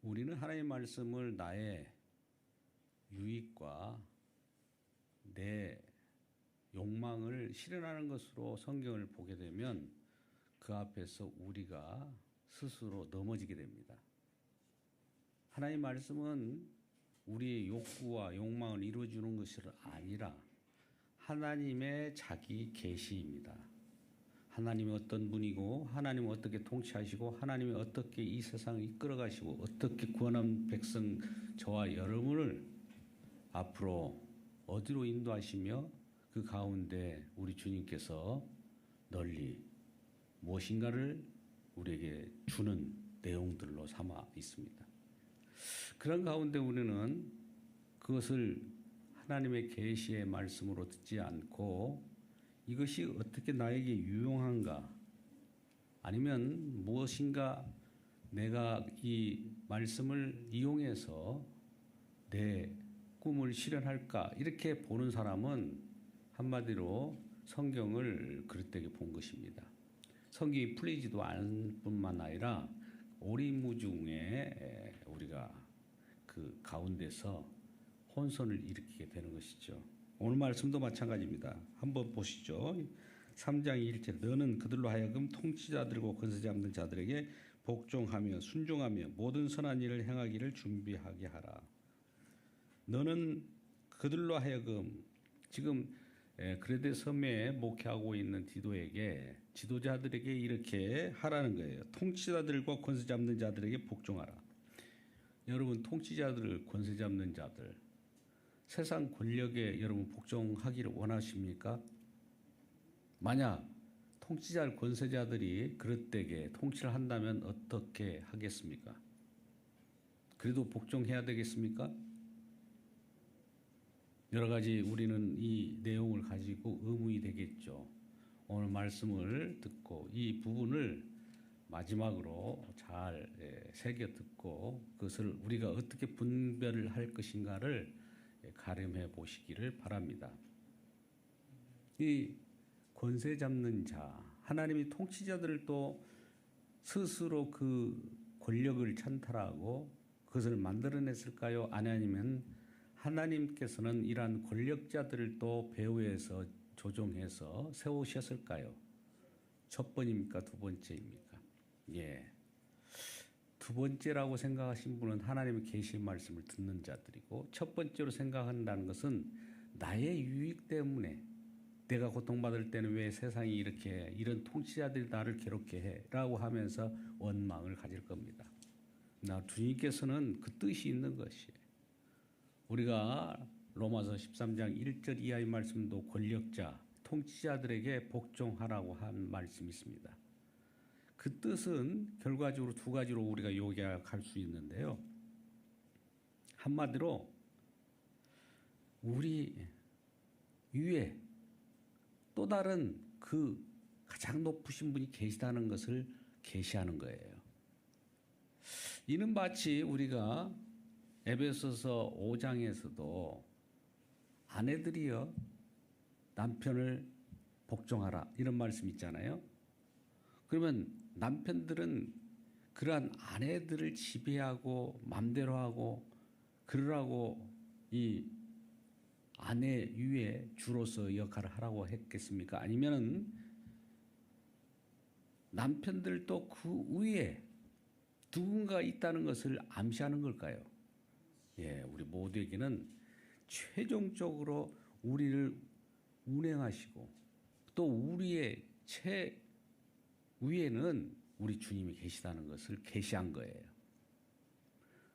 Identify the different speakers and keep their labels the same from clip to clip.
Speaker 1: 우리는 하나님의 말씀을 나의 유익과 내 욕망을 실현하는 것으로 성경을 보게 되면 그 앞에서 우리가 스스로 넘어지게 됩니다. 하나님의 말씀은 우리의 욕구와 욕망을 이루어주는 것이 아니라 하나님의 자기 계시입니다. 하나님이 어떤 분이고 하나님이 어떻게 통치하시고 하나님이 어떻게 이 세상을 이끌어가시고 어떻게 구원한 백성 저와 여러분을 앞으로 어디로 인도하시며 그 가운데 우리 주님께서 널리 무엇인가를 우리에게 주는 내용들로 삼아 있습니다. 그런 가운데 우리는 그것을 하나님의 계시의 말씀으로 듣지 않고 이것이 어떻게 나에게 유용한가 아니면 무엇인가 내가 이 말씀을 이용해서 내 꿈을 실현할까 이렇게 보는 사람은 한마디로 성경을 그릇되게 본 것입니다. 성경이 풀리지도 않을 뿐만 아니라 오리무중에 우리가 그 가운데서 혼선을 일으키게 되는 것이죠. 오늘 말씀도 마찬가지입니다. 한번 보시죠. 3장 1절 너는 그들로 하여금 통치자들과 권세 잡는 자들에게 복종하며 순종하며 모든 선한 일을 행하기를 준비하게 하라. 너는 그들로 하여금 지금 그레데 섬에 목회하고 있는 디도에게 지도자들에게 이렇게 하라는 거예요. 통치자들과 권세 잡는 자들에게 복종하라. 여러분 통치자들, 권세 잡는 자들 세상 권력에 여러분 복종하기를 원하십니까? 만약 통치자, 권세자들이 그릇되게 통치를 한다면 어떻게 하겠습니까? 그래도 복종해야 되겠습니까? 여러 가지 우리는 이 내용을 가지고 의문이 되겠죠. 오늘 말씀을 듣고 이 부분을 마지막으로 잘 새겨 듣고 그것을 우리가 어떻게 분별을 할 것인가를 가늠해 보시기를 바랍니다. 이 권세 잡는 자, 하나님이 통치자들을 또 스스로 그 권력을 찬탈하고 그것을 만들어냈을까요? 아니면 하나님께서는 이러한 권력자들을 또 배후에서 조종해서 세우셨을까요? 첫 번입니까? 두 번째입니까? 예. 두 번째라고 생각하신 분은 하나님의 계시 말씀을 듣는 자들이고 첫 번째로 생각한다는 것은 나의 유익 때문에 내가 고통받을 때는 왜 세상이 이렇게 이런 통치자들이 나를 괴롭게 해 라고 하면서 원망을 가질 겁니다. 나 주님께서는 그 뜻이 있는 것이에요. 우리가 로마서 13장 1절 이하의 말씀도 권력자, 통치자들에게 복종하라고 한 말씀이 있습니다. 그 뜻은 결과적으로 두 가지로 우리가 요약할 수 있는데요. 한마디로 우리 위에 또 다른 그 가장 높으신 분이 계시다는 것을 계시하는 거예요. 이는 마치 우리가 에베소서 5장에서도 아내들이여 남편을 복종하라 이런 말씀 있잖아요. 그러면 남편들은 그러한 아내들을 지배하고 맘대로 하고 그러라고 이 아내 위에 주로서 역할을 하라고 했겠습니까? 아니면은 남편들도 그 위에 누군가 있다는 것을 암시하는 걸까요? 예, 우리 모두에게는 최종적으로 우리를 운행하시고 또 우리의 위에는 우리 주님이 계시다는 것을 계시한 거예요.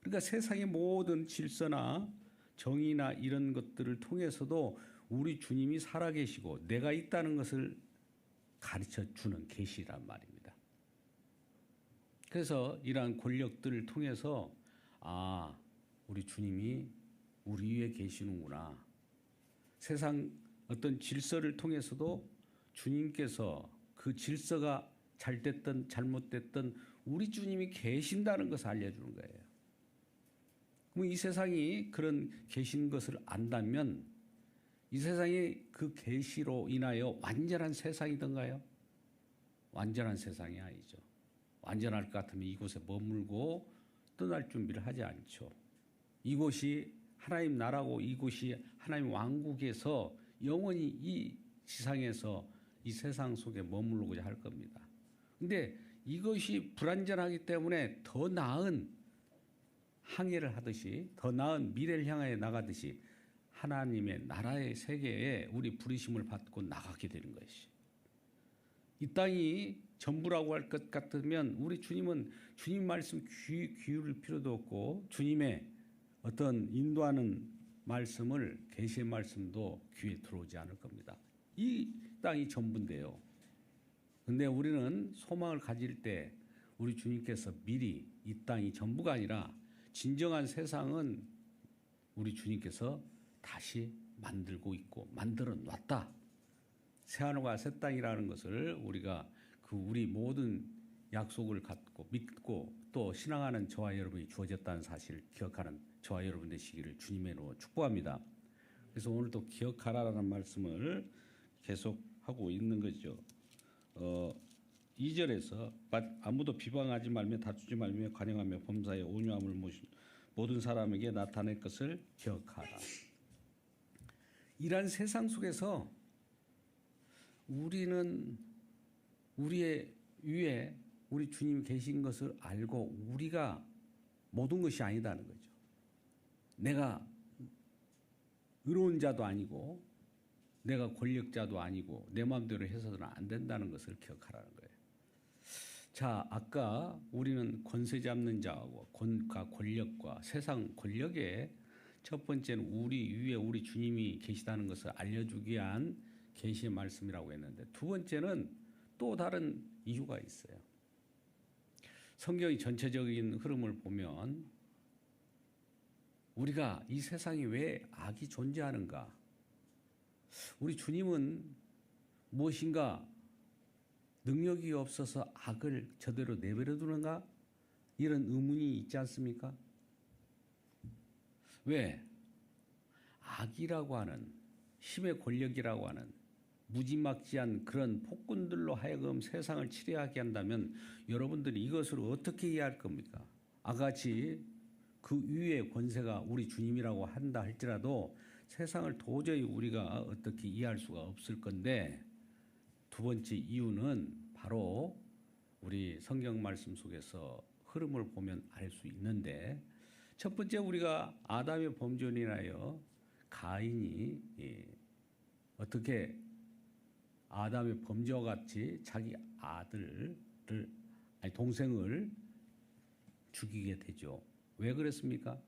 Speaker 1: 그러니까 세상의 모든 질서나 정의나 이런 것들을 통해서도 우리 주님이 살아계시고 내가 있다는 것을 가르쳐 주는 계시란 말입니다. 그래서 이러한 권력들을 통해서 우리 주님이 우리 위에 계시는구나. 세상 어떤 질서를 통해서도 주님께서 그 질서가 잘 됐든 잘못됐든 우리 주님이 계신다는 것을 알려주는 거예요. 그럼 이 세상이 그런 계신 것을 안다면 이 세상이 그 계시로 인하여 완전한 세상이던가요? 완전한 세상이 아니죠. 완전할 것 같으면 이곳에 머물고 떠날 준비를 하지 않죠. 이곳이 하나님 나라고 이곳이 하나님 왕국에서 영원히 이 지상에서 이 세상 속에 머무르고자 할 겁니다. 근데 이것이 불완전하기 때문에 더 나은 항해를 하듯이 더 나은 미래를 향해 나가듯이 하나님의 나라의 세계에 우리 부르심을 받고 나가게 되는 것이. 이 땅이 전부라고 할 것 같으면 우리 주님은 주님 말씀 기울일 필요도 없고 주님의 어떤 인도하는 말씀을 계시의 말씀도 귀에 들어오지 않을 겁니다. 이 땅이 전부인데요. 근데 우리는 소망을 가질 때 우리 주님께서 미리 이 땅이 전부가 아니라 진정한 세상은 우리 주님께서 다시 만들고 있고 만들어 놨다. 새하늘과 새 땅이라는 것을 우리가 그 우리 모든 약속을 갖고 믿고 또 신앙하는 저와 여러분이 주어졌다는 사실을 기억하는 저와 여러분 되시기를 주님의 이름으로 축복합니다. 그래서 오늘도 기억하라라는 말씀을 계속하고 있는 거죠. 2절에서 아무도 비방하지 말며 다투지 말며 관용하며 범사에 온유함을 모든 사람에게 나타낼 것을 기억하라. 이러한 세상 속에서 우리는 우리의 위에 우리 주님이 계신 것을 알고 우리가 모든 것이 아니다는 거죠. 내가 의로운 자도 아니고 내가 권력자도 아니고 내 마음대로 해서는 안 된다는 것을 기억하라는 거예요. 자, 아까 우리는 권세 잡는 자하고 권력과 세상 권력의 첫 번째는 우리 위에 우리 주님이 계시다는 것을 알려주기 위한 계시의 말씀이라고 했는데 두 번째는 또 다른 이유가 있어요. 성경의 전체적인 흐름을 보면 우리가 이 세상에 왜 악이 존재하는가? 우리 주님은 무엇인가 능력이 없어서 악을 저대로 내버려 두는가? 이런 의문이 있지 않습니까? 왜? 악이라고 하는 힘의 권력이라고 하는 무지막지한 그런 폭군들로 하여금 세상을 치료하게 한다면 여러분들이 이것을 어떻게 이해할 겁니까? 아같이 그 위의 권세가 우리 주님이라고 한다 할지라도 세상을 도저히 우리가 어떻게 이해할 수가 없을 건데 두 번째 이유는 바로 우리 성경 말씀 속에서 흐름을 보면 알 수 있는데 첫 번째 우리가 아담의 범죄로 인하여 가인이 어떻게 아담의 범죄와 같이 자기 동생을 죽이게 되죠. 왜 그랬습니까?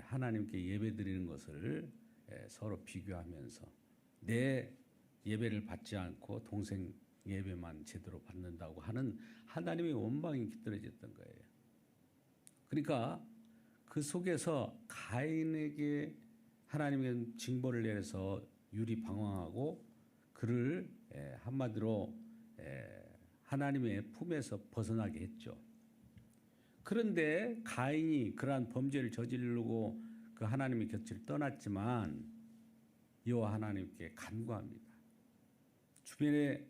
Speaker 1: 하나님께 예배드리는 것을 서로 비교하면서 내 예배를 받지 않고 동생 예배만 제대로 받는다고 하는 하나님의 원망이 깃들어졌던 거예요. 그러니까 그 속에서 가인에게 하나님의 징벌을 내려서 율이 방황하고 그를 한마디로 하나님의 품에서 벗어나게 했죠. 그런데 가인이 그러한 범죄를 저지르고 그 하나님의 곁을 떠났지만 여호와 하나님께 간구합니다. 주변에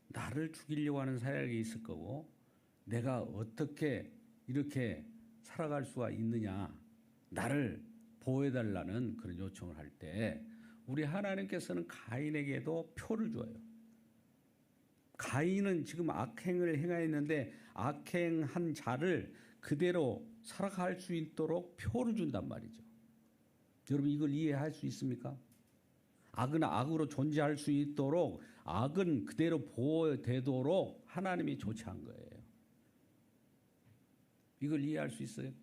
Speaker 1: 나를 죽이려고 하는 사역이 있을 거고 내가 어떻게 이렇게 살아갈 수가 있느냐 나를 보호해달라는 그런 요청을 할 때 우리 하나님께서는 가인에게도 표를 줘요. 가인은 지금 악행을 행하였는데 악행한 자를 그대로 살아갈 수 있도록 표를 준단 말이죠. 여러분 이걸 이해할 수 있습니까? 악은 악으로 존재할 수 있도록 악은 그대로 보호되도록 하나님이 조치한 거예요. 이걸 이해할 수 있어요?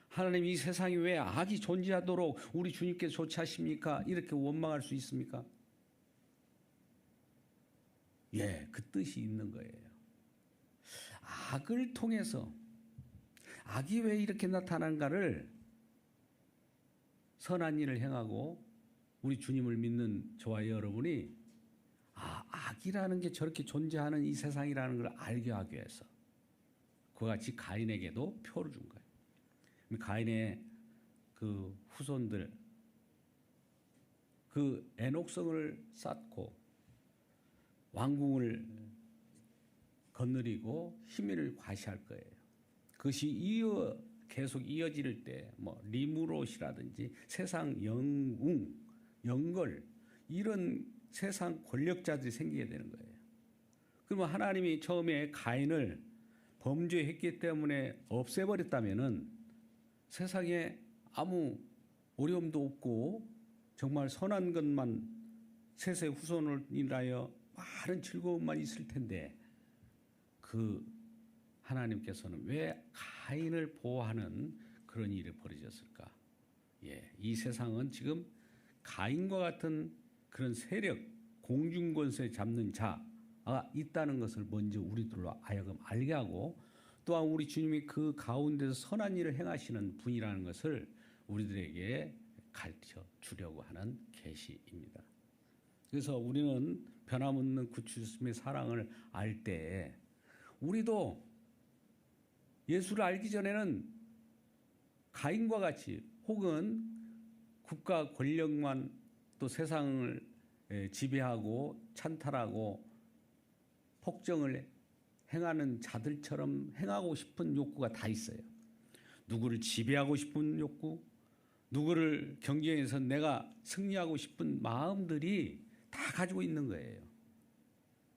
Speaker 1: 하나님 이 세상에 왜 악이 존재하도록 우리 주님께 조치하십니까? 이렇게 원망할 수 있습니까? 그 뜻이 있는 거예요. 악을 통해서 악이 왜 이렇게 나타난가를 선한 일을 행하고 우리 주님을 믿는 저와 여러분이 악이라는 게 저렇게 존재하는 이 세상이라는 걸 알게 하기 위해서 그와 같이 가인에게도 표를 준 거예요. 가인의 그 후손들 그 에녹성을 쌓고 왕궁을 거느리고 희미를 과시할 거예요. 그것이 계속 이어질 때 뭐 리무롯이라든지 세상 영웅, 영걸 이런 세상 권력자들이 생기게 되는 거예요. 그러면 하나님이 처음에 가인을 범죄했기 때문에 없애버렸다면은 세상에 아무 어려움도 없고 정말 선한 것만 셋의 후손을 인하여 많은 즐거움만 있을 텐데 그 하나님께서는 왜 가인을 보호하는 그런 일이 벌어졌을까? 예, 이 세상은 지금 가인과 같은 그런 세력, 공중권세 잡는 자가 있다는 것을 먼저 우리들로 하여금 알게 하고 또한 우리 주님이 그 가운데서 선한 일을 행하시는 분이라는 것을 우리들에게 가르쳐 주려고 하는 계시입니다. 그래서 우리는 변함없는 구주님의 사랑을 알 때 우리도 예수를 알기 전에는 가인과 같이 혹은 국가 권력만 또 세상을 지배하고 찬탈하고 폭정을 행하는 자들처럼 행하고 싶은 욕구가 다 있어요. 누구를 지배하고 싶은 욕구, 누구를 경쟁해서 내가 승리하고 싶은 마음들이 다 가지고 있는 거예요.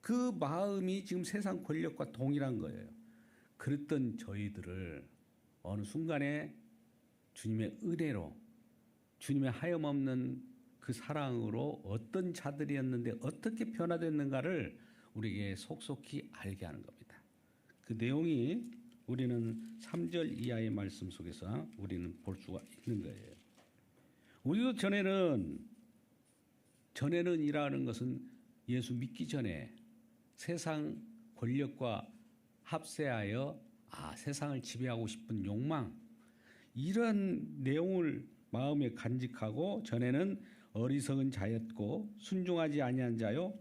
Speaker 1: 그 마음이 지금 세상 권력과 동일한 거예요. 그랬던 저희들을 어느 순간에 주님의 은혜로 주님의 하염없는 그 사랑으로 어떤 자들이었는데 어떻게 변화됐는가를 우리에게 속속히 알게 하는 겁니다. 그 내용이 우리는 3절 이하의 말씀 속에서 우리는 볼 수가 있는 거예요. 우리도 전에는 이라는 것은 예수 믿기 전에 세상 권력과 합세하여 세상을 지배하고 싶은 욕망 이런 내용을 마음에 간직하고 전에는 어리석은 자였고 순종하지 아니한 자요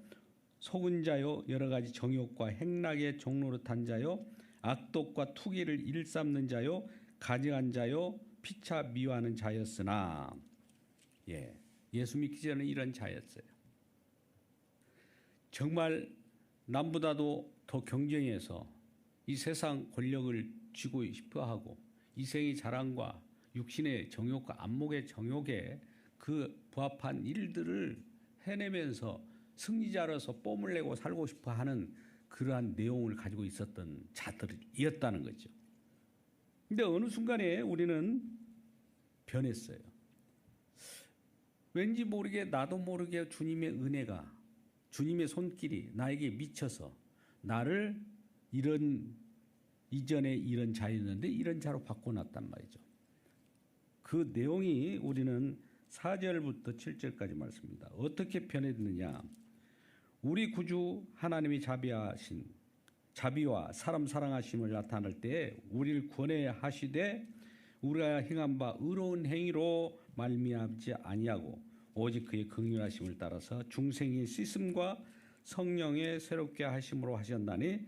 Speaker 1: 속은 자요 여러 가지 정욕과 행락의 종노릇한 자요 악독과 투기를 일삼는 자요 가증한 자요 피차 미워하는 자였으나 예수 믿기 전에 이런 자였어요. 정말 남보다도 더 경쟁해서 이 세상 권력을 쥐고 싶어하고 이생의 자랑과 육신의 정욕과 안목의 정욕에 그 부합한 일들을 해내면서 승리자로서 뽐을 내고 살고 싶어하는 그러한 내용을 가지고 있었던 자들이었다는 거죠. 근데 어느 순간에 우리는 변했어요. 왠지 모르게 나도 모르게 주님의 은혜가 주님의 손길이 나에게 미쳐서 나를 이전에 이런 자였는데 이런 자로 바꿔놨단 말이죠. 그 내용이 우리는 4절부터 7절까지 말씀입니다. 어떻게 변했느냐? 우리 구주 하나님이 자비와 사람 사랑하심을 나타낼 때 우리를 구원해 하시되 우리가 행한 바 의로운 행위로 말미암지 아니하고 오직 그의 긍휼하심을 따라서 중생의 씻음과 성령의 새롭게 하심으로 하셨나니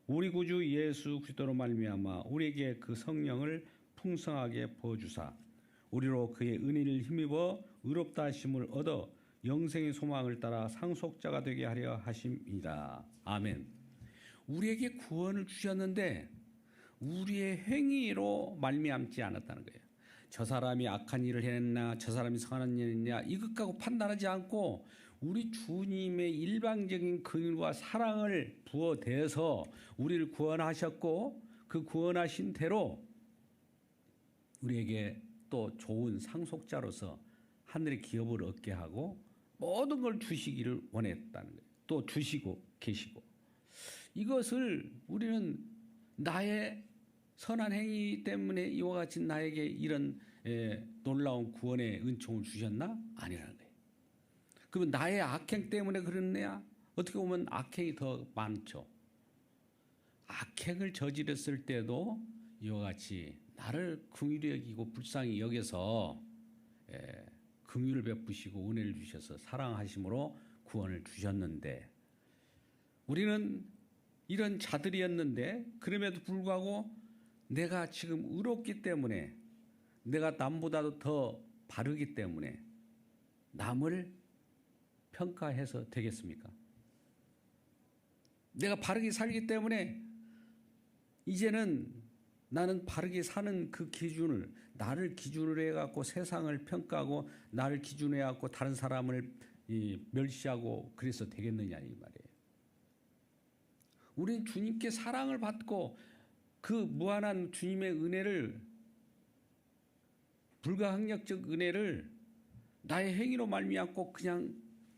Speaker 1: 우리 구주 예수 그리스도로 말미암아 우리에게 그 성령을 풍성하게 부어주사 우리로 그의 은혜를 힘입어 의롭다 하심을 얻어 영생의 소망을 따라 상속자가 되게 하려 하심이라. 아멘. 우리에게 구원을 주셨는데 우리의 행위로 말미암지 않았다는 거예요. 저 사람이 악한 일을 했나 저 사람이 선한 일을 했냐 이것 갖고 판단하지 않고 우리 주님의 일방적인 긍휼과 사랑을 부어대서 우리를 구원하셨고 그 구원하신 대로 우리에게 또 좋은 상속자로서 하늘의 기업을 얻게 하고 모든 걸 주시기를 원했다는 거예요. 또 주시고 계시고 이것을 우리는 나의 선한 행위 때문에 이와 같이 나에게 이런 놀라운 구원의 은총을 주셨나? 아니라는 거예요. 그러면 나의 악행 때문에 그러느냐? 어떻게 보면 악행이 더 많죠. 악행을 저질렀을 때도 이와 같이 나를 긍휼히 여기고 불쌍히 여겨서 긍휼을 베푸시고 은혜를 주셔서 사랑하심으로 구원을 주셨는데 우리는 이런 자들이었는데 그럼에도 불구하고 내가 지금 의롭기 때문에 내가 남보다도 더 바르기 때문에 남을 평가해서 되겠습니까? 내가 바르게 살기 때문에 이제는 나는 바르게 사는 그 기준을 나를 기준으로 해갖고 세상을 평가하고 나를 기준으로 해갖고 다른 사람을 멸시하고 그래서 되겠느냐 이 말이에요. 우리는 주님께 사랑을 받고 그 무한한 주님의 은혜를 불가항력적 은혜를 나의 행위로 말미암고 그냥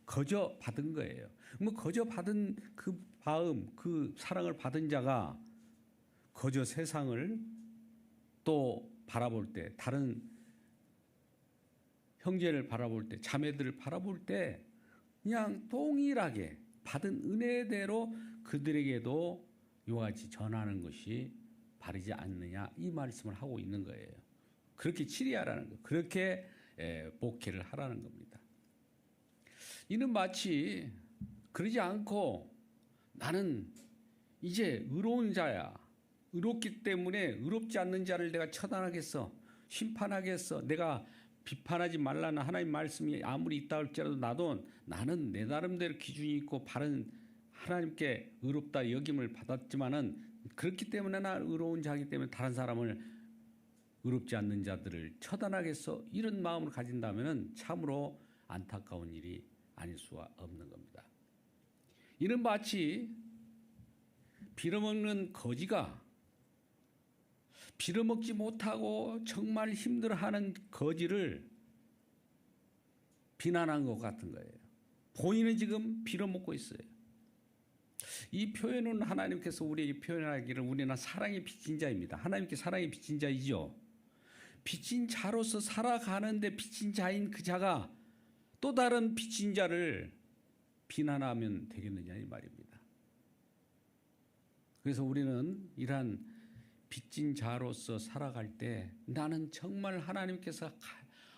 Speaker 1: 거저 받은 거예요. 뭐 거저 받은 그 마음, 그 사랑을 받은 자가 거저 세상을 또 바라볼 때, 다른 형제를 바라볼 때, 자매들을 바라볼 때 그냥 동일하게 받은 은혜대로 그들에게도 이와 같이 전하는 것이 바르지 않느냐 이 말씀을 하고 있는 거예요. 그렇게 치리하라는 거, 그렇게 목회를 하라는 겁니다. 이는 마치 그러지 않고 나는 이제 의로운 자야. 의롭기 때문에 의롭지 않는 자를 내가 처단하겠어. 심판하겠어. 내가 비판하지 말라는 하나님 말씀이 아무리 있다 할지라도 나는 내 나름대로 기준이 있고 바른 하나님께 의롭다 여김을 받았지만은 그렇기 때문에 나 의로운 자이기 때문에 다른 사람을 의롭지 않는 자들을 처단하겠어. 이런 마음을 가진다면은 참으로 안타까운 일이 아닐 수가 없는 겁니다. 이는 마치 빌어먹는 거지가 빌어먹지 못하고 정말 힘들어하는 거지를 비난한 것 같은 거예요. 본인은 지금 빌어먹고 있어요. 이 표현은 하나님께서 우리에게 표현하기를 우리는 사랑의 빚진 자입니다. 하나님께 사랑의 빚진 자이죠. 빚진 자로서 살아가는데 빚진 자인 그 자가 또 다른 빚진 자를 비난하면 되겠느냐 이 말입니다. 그래서 우리는 이러한 빚진 자로서 살아갈 때 나는 정말 하나님께서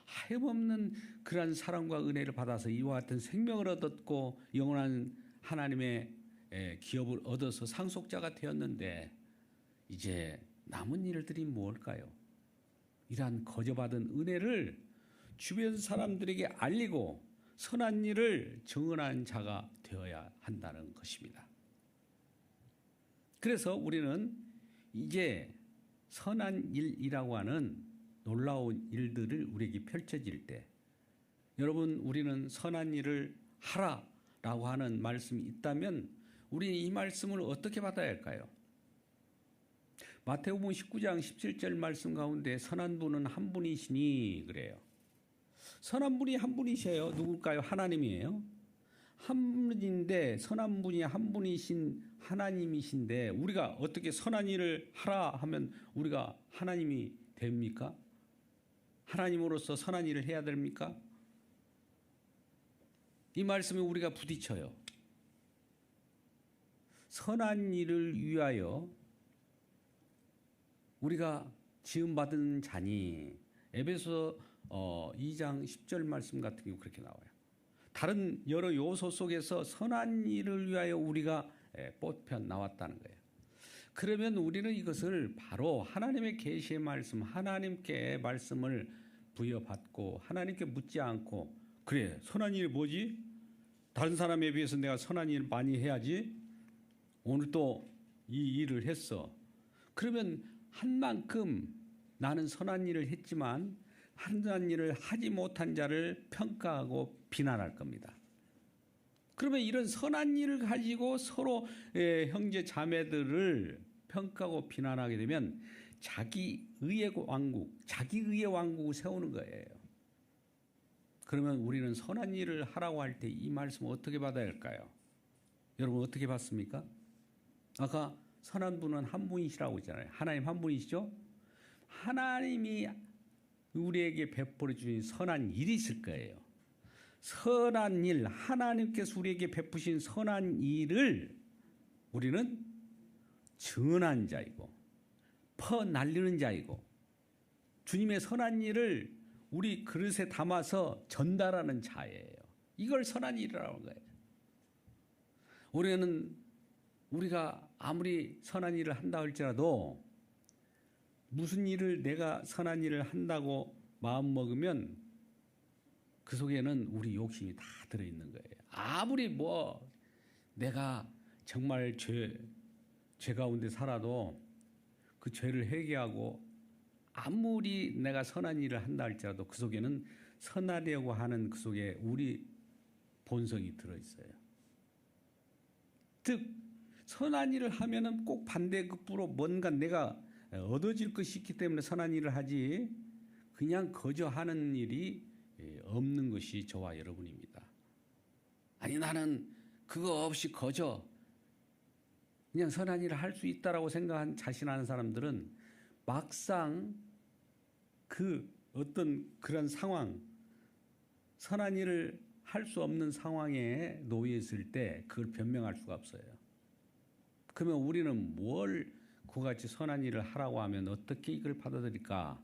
Speaker 1: 하염없는 그러한 사랑과 은혜를 받아서 이와 같은 생명을 얻었고 영원한 하나님의 기업을 얻어서 상속자가 되었는데 이제 남은 일들이 무엇일까요? 이러한 거저받은 은혜를 주변 사람들에게 알리고 선한 일을 증언한 자가 되어야 한다는 것입니다. 그래서 우리는 이제 선한 일이라고 하는 놀라운 일들을 우리에게 펼쳐질 때 여러분 우리는 선한 일을 하라라고 하는 말씀이 있다면 우리는 이 말씀을 어떻게 받아야 할까요? 마태복음 19장 17절 말씀 가운데 선한 분은 한 분이시니 그래요. 선한 분이 한 분이셔요. 누굴까요? 하나님이에요. 한 분인데 선한 분이 한 분이신 하나님이신데 우리가 어떻게 선한 일을 하라 하면 우리가 하나님이 됩니까? 하나님으로서 선한 일을 해야 됩니까? 이 말씀에 우리가 부딪혀요. 선한 일을 위하여 우리가 지음받은 자니 에베소 2장 10절 말씀 같은 경우 그렇게 나와요. 다른 여러 요소 속에서 선한 일을 위하여 우리가 뽑혀 나왔다는 거예요. 그러면 우리는 이것을 바로 하나님의 계시의 말씀, 하나님께 말씀을 부여받고 하나님께 묻지 않고 그래 선한 일이 뭐지? 다른 사람에 비해서 내가 선한 일 많이 해야지. 오늘 또 이 일을 했어. 그러면 한 만큼 나는 선한 일을 했지만 선한 일을 하지 못한 자를 평가하고 비난할 겁니다. 그러면 이런 선한 일을 가지고 서로 형제 자매들을 평가하고 비난하게 되면 자기 의의 왕국을 세우는 거예요. 그러면 우리는 선한 일을 하라고 할 때 이 말씀을 어떻게 받아야 할까요? 여러분 어떻게 받습니까? 아까 선한 분은 한 분이시라고 했잖아요. 하나님 한 분이시죠? 하나님이 우리에게 베풀어 주신 선한 일이 있을 거예요. 선한 일, 하나님께서 우리에게 베푸신 선한 일을 우리는 증언한 자이고 퍼날리는 자이고 주님의 선한 일을 우리 그릇에 담아서 전달하는 자예요. 이걸 선한 일이라고 하는 거예요. 우리가 아무리 선한 일을 한다 할지라도 무슨 일을 내가 선한 일을 한다고 마음먹으면 그 속에는 우리 욕심이 다 들어있는 거예요. 아무리 내가 정말 죄 가운데 살아도 그 죄를 회개하고 아무리 내가 선한 일을 한다 할지라도 그 속에는 선하려고 하는 그 속에 우리 본성이 들어있어요. 즉 선한 일을 하면은 꼭 반대급부로 뭔가 내가 얻어질 것이 있기 때문에 선한 일을 하지 그냥 거저 하는 일이 없는 것이 저와 여러분입니다. 아니 나는 그거 없이 거저 그냥 선한 일을 할 수 있다라고 생각한 자신하는 사람들은 막상 그 어떤 그런 상황, 선한 일을 할 수 없는 상황에 놓여 있을 때 그걸 변명할 수가 없어요. 그러면 우리는 뭘 그같이 선한 일을 하라고 하면 어떻게 이걸 받아들일까?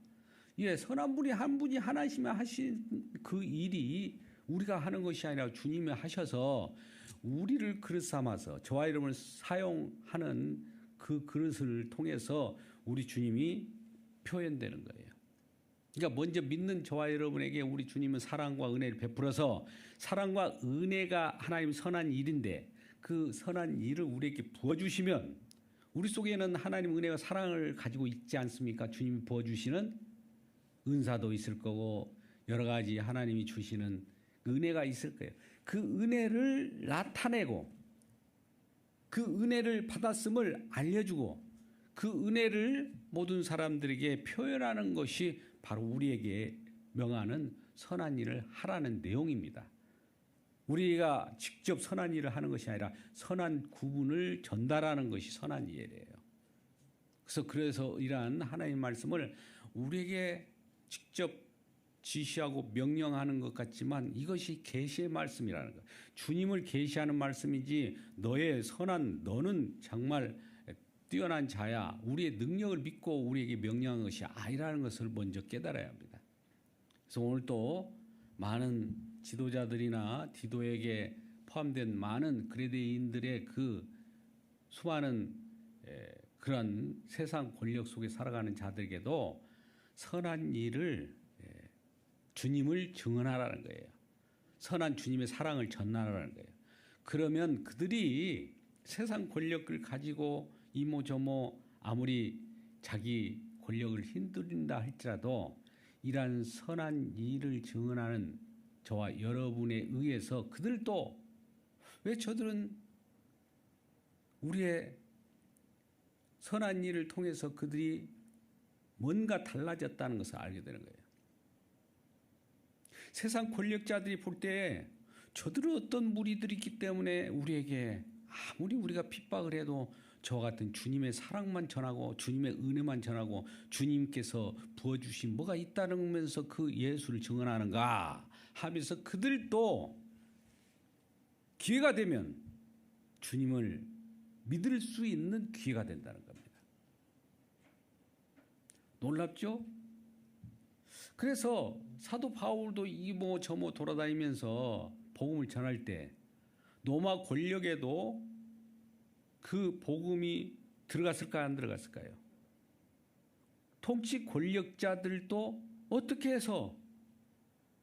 Speaker 1: 예, 선한 분이 한 분이 하나님이 하신 그 일이 우리가 하는 것이 아니라 주님이 하셔서 우리를 그릇 삼아서 저와 이름을 사용하는 그 그릇을 통해서 우리 주님이 표현되는 거예요. 그러니까 먼저 믿는 저와 여러분에게 우리 주님은 사랑과 은혜를 베풀어서 사랑과 은혜가 하나님 선한 일인데 그 선한 일을 우리에게 부어주시면 우리 속에는 하나님 은혜와 사랑을 가지고 있지 않습니까? 주님이 부어주시는 은사도 있을 거고 여러 가지 하나님이 주시는 은혜가 있을 거예요. 그 은혜를 나타내고 그 은혜를 받았음을 알려주고 그 은혜를 모든 사람들에게 표현하는 것이 바로 우리에게 명하는 선한 일을 하라는 내용입니다. 우리가 직접 선한 일을 하는 것이 아니라 선한 구분을 전달하는 것이 선한 일이에요. 그래서 이러한 하나님의 말씀을 우리에게 직접 지시하고 명령하는 것 같지만 이것이 계시의 말씀이라는 것. 주님을 계시하는 말씀이지 너의 선한 너는 정말 뛰어난 자야. 우리의 능력을 믿고 우리에게 명령한 것이 아니라는 것을 먼저 깨달아야 합니다. 그래서 오늘 또 많은 지도자들이나 디도에게 포함된 많은 그레데인들의 그 수많은 그런 세상 권력 속에 살아가는 자들에게도 선한 일을 주님을 증언하라는 거예요. 선한 주님의 사랑을 전하라는 거예요. 그러면 그들이 세상 권력을 가지고 이모저모 아무리 자기 권력을 흔들린다 할지라도 이러한 선한 일을 증언하는 저와 여러분에 의해서 그들도 왜 저들은 우리의 선한 일을 통해서 그들이 뭔가 달라졌다는 것을 알게 되는 거예요. 세상 권력자들이 볼 때 저들은 어떤 무리들이기 때문에 우리에게 아무리 우리가 핍박을 해도 저와 같은 주님의 사랑만 전하고 주님의 은혜만 전하고 주님께서 부어주신 뭐가 있다면서 그 예수를 증언하는가 하면서 그들도 기회가 되면 주님을 믿을 수 있는 기회가 된다는 겁니다. 놀랍죠? 그래서 사도 바울도 이모 저모 돌아다니면서 복음을 전할 때 로마 권력에도 그 복음이 들어갔을까요? 안 들어갔을까요? 통치 권력자들도 어떻게 해서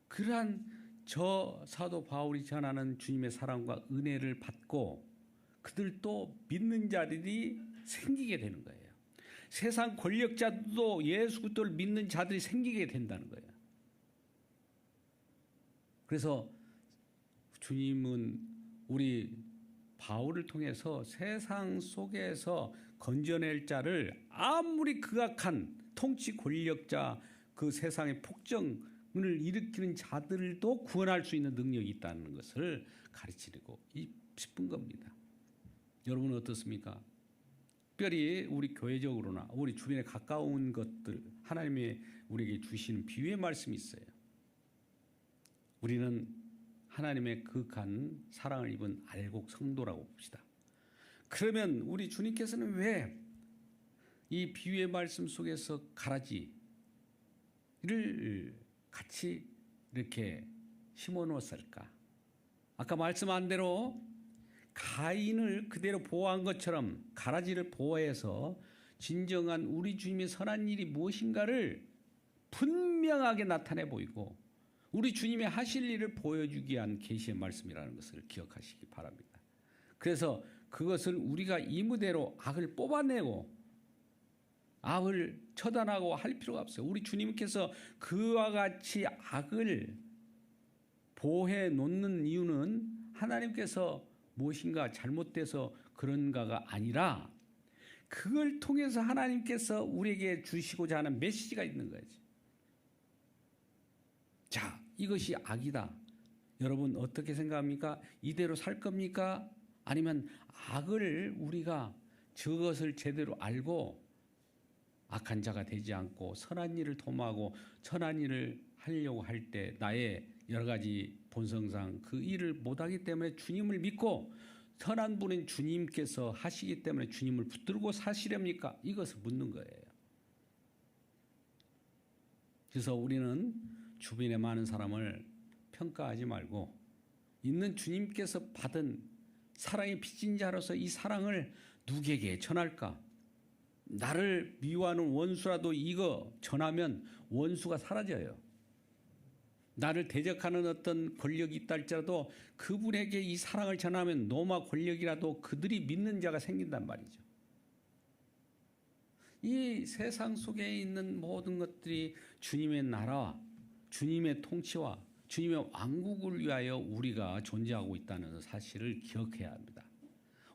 Speaker 1: 그러한 저 사도 바울이 전하는 주님의 사랑과 은혜를 받고 그들도 믿는 자들이 생기게 되는 거예요. 세상 권력자도 예수 그리스도를 믿는 자들이 생기게 된다는 거예요. 그래서 주님은 우리 바울을 통해서 세상 속에서 건져낼 자를 아무리 극악한 통치 권력자 그 세상의 폭정을 일으키는 자들도 구원할 수 있는 능력이 있다는 것을 가르치려고 싶은 겁니다. 여러분은 어떻습니까? 특별히 우리 교회적으로나 우리 주변에 가까운 것들 하나님의 우리에게 주시는 비유의 말씀이 있어요. 우리는 하나님의 극한 사랑을 입은 알곡 성도라고 봅시다. 그러면 우리 주님께서는 왜 이 비유의 말씀 속에서 가라지를 같이 이렇게 심어 놓았을까? 아까 말씀한 대로 가인을 그대로 보호한 것처럼 가라지를 보호해서 진정한 우리 주님의 선한 일이 무엇인가를 분명하게 나타내 보이고 우리 주님의 하실 일을 보여주기 위한 계시의 말씀이라는 것을 기억하시기 바랍니다. 그래서 그것을 우리가 이 무대로 악을 뽑아내고 악을 처단하고 할 필요가 없어요. 우리 주님께서 그와 같이 악을 보호해 놓는 이유는 하나님께서 무엇인가 잘못돼서 그런가가 아니라 그걸 통해서 하나님께서 우리에게 주시고자 하는 메시지가 있는 거지. 자, 이것이 악이다. 여러분 어떻게 생각합니까? 이대로 살 겁니까? 아니면 악을 우리가 저것을 제대로 알고 악한 자가 되지 않고 선한 일을 도모하고 선한 일을 하려고 할 때 나의 여러 가지 본성상 그 일을 못하기 때문에 주님을 믿고 선한 분인 주님께서 하시기 때문에 주님을 붙들고 사시렵니까? 이것을 묻는 거예요. 그래서 우리는 주변의 많은 사람을 평가하지 말고 있는 주님께서 받은 사랑의 빚진 자로서 이 사랑을 누구에게 전할까? 나를 미워하는 원수라도 이거 전하면 원수가 사라져요. 나를 대적하는 어떤 권력이 있다 할지라도 그분에게 이 사랑을 전하면 노마 권력이라도 그들이 믿는 자가 생긴단 말이죠. 이 세상 속에 있는 모든 것들이 주님의 나라와 주님의 통치와 주님의 왕국을 위하여 우리가 존재하고 있다는 사실을 기억해야 합니다.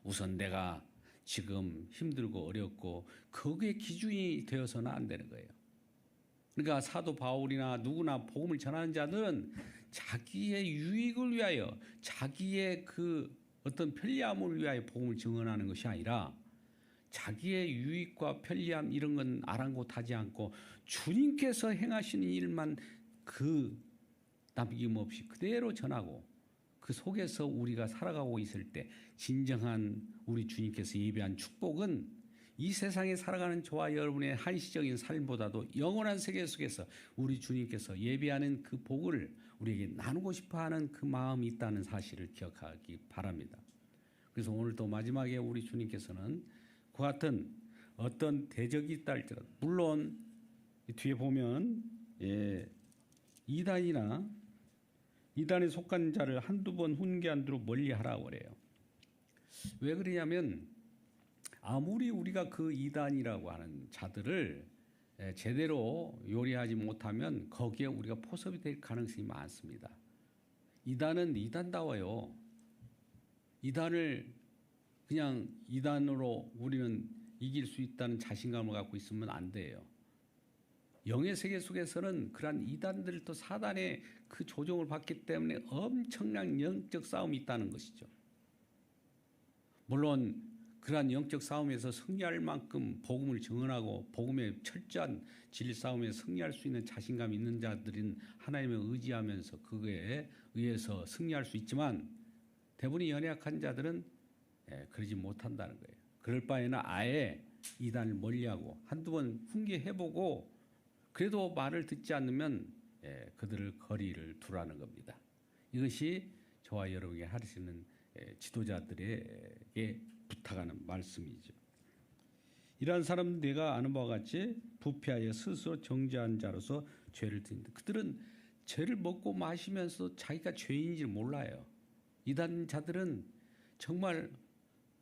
Speaker 1: 우선 내가 지금 힘들고 어렵고 거기에 기준이 되어서는 안 되는 거예요. 그러니까 사도 바울이나 누구나 복음을 전하는 자들은 자기의 유익을 위하여 자기의 그 어떤 편리함을 위하여 복음을 증언하는 것이 아니라 자기의 유익과 편리함 이런 건 아랑곳하지 않고 주님께서 행하시는 일만 그 남김없이 그대로 전하고 그 속에서 우리가 살아가고 있을 때 진정한 우리 주님께서 예비한 축복은 이 세상에 살아가는 저와 여러분의 한시적인 삶보다도 영원한 세계 속에서 우리 주님께서 예비하는 그 복을 우리에게 나누고 싶어하는 그 마음이 있다는 사실을 기억하기 바랍니다. 그래서 오늘 또 마지막에 우리 주님께서는 그 같은 어떤 대적이 있다 할지라도 물론 뒤에 보면 이단에 속한 자를 한두 번 훈계한 대로 멀리하라고 그래요. 왜 그러냐면 아무리 우리가 그 이단이라고 하는 자들을 제대로 요리하지 못하면 거기에 우리가 포섭이 될 가능성이 많습니다. 이단은 이단다워요. 이단을 그냥 이단으로 우리는 이길 수 있다는 자신감을 갖고 있으면 안 돼요. 영의 세계 속에서는 그러한 이단들 또 사단의 그 조종을 받기 때문에 엄청난 영적 싸움이 있다는 것이죠. 물론 그러한 영적 싸움에서 승리할 만큼 복음을 증언하고 복음의 철저한 진리 싸움에 승리할 수 있는 자신감이 있는 자들은 하나님을 의지하면서 그거에 의해서 승리할 수 있지만 대부분이 연약한 자들은 그러지 못한다는 거예요. 그럴 바에는 아예 이단을 멀리하고 한두 번 훈계해보고 그래도 말을 듣지 않으면 그들을 거리를 두라는 겁니다. 이것이 저와 여러분에게 할 수 있는 지도자들에게 부탁하는 말씀이죠. 이러한 사람은 내가 아는 바와 같이 부패하여 스스로 정죄한 자로서 죄를 짓는다. 그들은 죄를 먹고 마시면서 자기가 죄인지를 몰라요. 이단 자들은 정말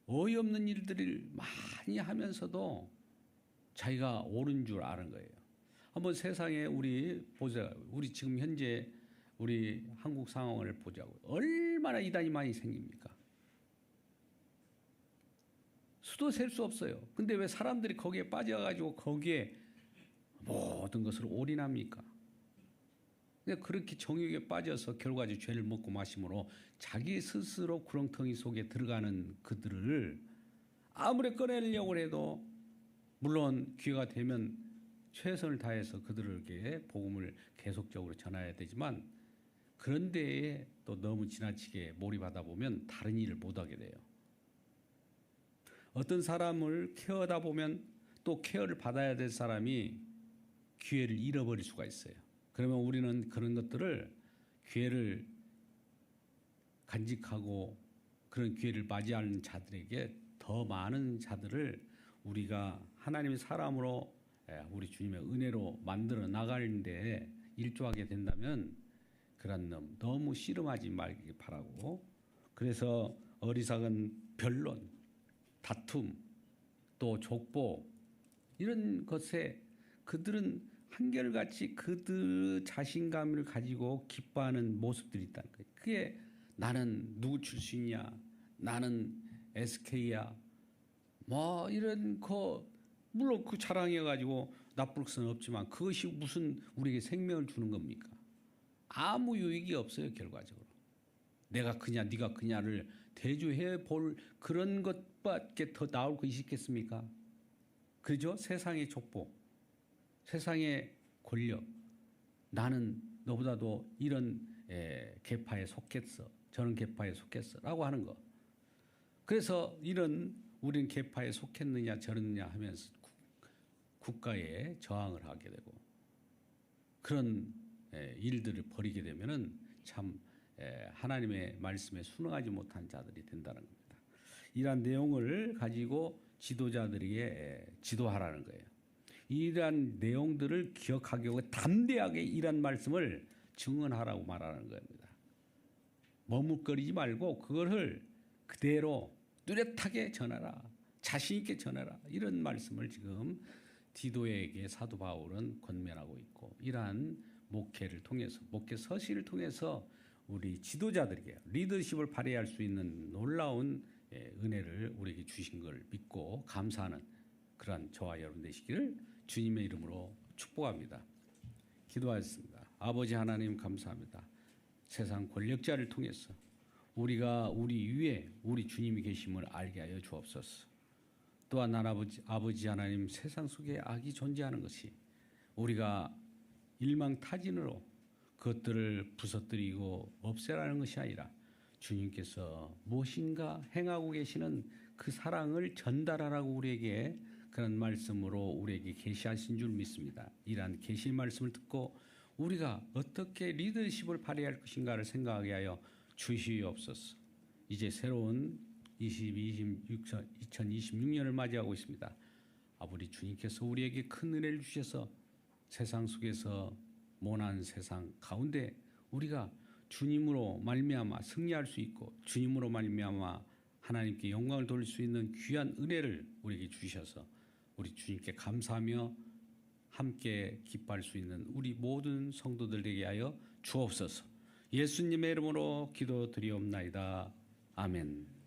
Speaker 1: 어이없는 일들을 많이 하면서도 자기가 옳은 줄 아는 거예요. 한번 세상에 우리 보자. 우리 지금 현재 우리 한국 상황을 보자고. 얼마나 이단이 많이 생깁니까? 수도 셀 수 없어요. 근데 왜 사람들이 거기에 빠져가지고 거기에 모든 것을 올인합니까? 그렇게 정욕에 빠져서 결과적으로 죄를 먹고 마심으로 자기 스스로 구렁텅이 속에 들어가는 그들을 아무리 꺼내려고 해도 물론 기회가 되면 최선을 다해서 그들에게 복음을 계속적으로 전해야 되지만 그런 데에 또 너무 지나치게 몰입하다 보면 다른 일을 못하게 돼요. 어떤 사람을 케어하다 보면 또 케어를 받아야 될 사람이 기회를 잃어버릴 수가 있어요. 그러면 우리는 그런 것들을 기회를 간직하고 그런 기회를 맞이하는 자들에게 더 많은 자들을 우리가 하나님의 사람으로 우리 주님의 은혜로 만들어 나가는데 일조하게 된다면 그런 놈 너무 씨름하지 말기 바라고 그래서 어리석은 변론, 다툼, 또 족보 이런 것에 그들은 한결같이 그들 자신감을 가지고 기뻐하는 모습들이 있다는 거예요. 그게 나는 누구 출신이야, 나는 SK야, 뭐 이런 거 물론 그 자랑해 가지고 나쁠 것은 없지만 그것이 무슨 우리에게 생명을 주는 겁니까? 아무 유익이 없어요. 결과적으로 내가 그냐 네가 그냐를 대조해 볼 그런 것밖에 더 나올 것이 있겠습니까? 그죠? 세상의 족보, 세상의 권력, 나는 너보다도 이런 계파에 속했어, 저런 계파에 속했어라고 하는 거. 그래서 이런 우리는 계파에 속했느냐 저랬느냐 하면서 국가에 저항을 하게 되고 그런 일들을 벌이게 되면은 참 하나님의 말씀에 순응하지 못한 자들이 된다는 겁니다. 이러한 내용을 가지고 지도자들에게 지도하라는 거예요. 이러한 내용들을 기억하게 하고 담대하게 이러한 말씀을 증언하라고 말하는 겁니다. 머뭇거리지 말고 그거를 그대로 뚜렷하게 전하라. 자신 있게 전하라. 이런 말씀을 지금 디도에게 사도 바울은 권면하고 있고 이러한 목회를 통해서 목회 서시를 통해서 우리 지도자들에게 리더십을 발휘할 수 있는 놀라운 은혜를 우리에게 주신 걸 믿고 감사하는 그러한 저와 여러분 되시기를 주님의 이름으로 축복합니다. 기도하겠습니다. 아버지 하나님 감사합니다. 세상 권력자를 통해서 우리가 우리 위에 우리 주님이 계심을 알게 하여 주옵소서. 또한 아버지 하나님 세상 속에 악이 존재하는 것이 우리가 일망타진으로 그것들을 부서뜨리고 없애라는 것이 아니라 주님께서 무엇인가 행하고 계시는 그 사랑을 전달하라고 우리에게 그런 말씀으로 우리에게 계시하신 줄 믿습니다. 이러한 계시 말씀을 듣고 우리가 어떻게 리더십을 발휘할 것인가를 생각하게 하여 주시옵소서. 이제 새로운 2026년을 맞이하고 있습니다. 아버지 주님께서 우리에게 큰 은혜를 주셔서 세상 속에서 모난 세상 가운데 우리가 주님으로 말미암아 승리할 수 있고 주님으로 말미암아 하나님께 영광을 돌릴 수 있는 귀한 은혜를 우리에게 주셔서 우리 주님께 감사하며 함께 기뻐할 수 있는 우리 모든 성도들에게 하여 주옵소서. 예수님의 이름으로 기도드리옵나이다. 아멘.